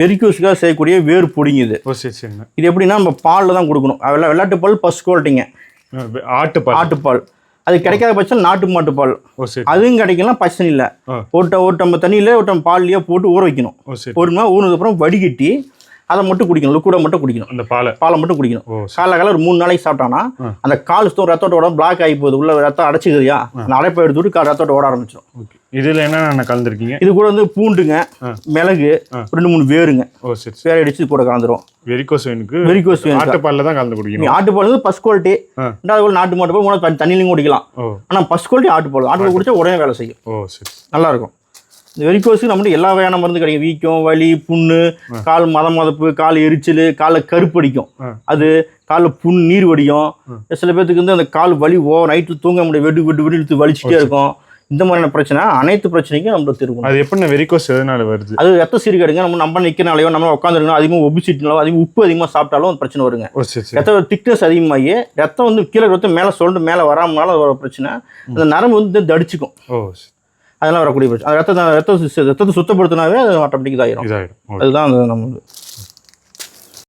வெரிகோஸ்க்காக செய்யக்கூடிய வேர் பொடிங்க இது. ஓ சரி சரிங்க. இது எப்படின்னா நம்ம பாலில் தான் கொடுக்கணும். வெள்ளாட்டு பால் ஃபர்ஸ்ட் குவாலிட்டிங்க. ஆட்டுப்பால் அது கிடைக்காத பட்சம் நாட்டு மாட்டு பால். அதுவும் கிடைக்கலாம் பிரச்சனை இல்லை. ஒரு தண்ணியில் ஒரு பால்லையே போட்டு ஊற வைக்கணும். ஒரு மணி ஊறினதுக்கப்புறம் வடிகட்டி அதை மட்டும் குடிக்கணும். லிக்விடை மட்டும் குடிக்கணும். அந்த பாலை மட்டும் குடிக்கணும். காலைல ஒரு 3 நாளைக்கு சாப்பிட்டானா அந்த கால் ரத்தோட பிளாக் ஆகி போகுது, உள்ள ரத்தம் அடைச்சிக்குதுயா, அந்த அடைப்பை எடுத்துட்டு ரத்தோட ஓட ஆரம்பிச்சிடும். இதுல என்ன கலந்துருக்கீங்க? இது கூட வந்து பூண்டுங்க, மிளகு, 2-3 வேருங்க. வேற அடிச்சு கூட கலந்துரும். வெரிகோஸ் ஆட்டுப்பால்ல தான் கலந்து குடிக்கணும். ஆட்டுப்பால் வந்து ஃபர்ஸ்ட் குவாலிட்டி. ரெண்டாவது நாட்டு மாட்டு பால், மூணாவது தண்ணியிலையும் குடிக்கலாம். ஆனா ஃபர்ஸ்ட் குவாலிட்டி ஆட்டுப்பால் குடிச்சா உடனே வேலை செய்யும். நல்லா இருக்கும். இந்த வெரிகோஸுக்கு நம்மகிட்ட எல்லா வகையான மருந்து கிடைக்கும். வீக்கம், வலி, புண்ணு, கால் மதப்பு, கால் எரிச்சல், காலில் கருப்படிக்கும், அது காலில் புண் நீர் வடியும். சில பேர்த்துக்கு வந்து அந்த கால் வலி நைட்டு தூங்க முடியும், வெட்டு இழுத்து வலிச்சுட்டே இருக்கும். இந்த மாதிரியான பிரச்சனை அனைத்து பிரச்சனைக்கும் நம்ம தீர்க்கும். அது எப்படி வெரிகோஸ் எதனால வருது? அது ரத்த சீர்கேடுங்க. நம்ம நிற்கிறனாலையோ நம்ம உட்காந்துருக்கணும், அதிகமாக ஒபிசிட்டினாலோ அதிகமாக உப்பு அதிகமாக சாப்பிட்டாலும் அந்த பிரச்சனை வருங்க. ரத்த திக்னஸ் அதிகமாகி ரத்தம் வந்து கீழே ரத்தம் மேலே சொல்லிட்டு மேலே வராமனால வர பிரச்சனை. அந்த நரம்பு வந்து தடிச்சுக்கும். அதெல்லாம் வரக்கூடிய பிரச்சனை. ரத்தத்தை சுத்தப்படுத்தினாவே அது ஆட்டோமேட்டிக் இதாகிடும். அதுதான் நம்ம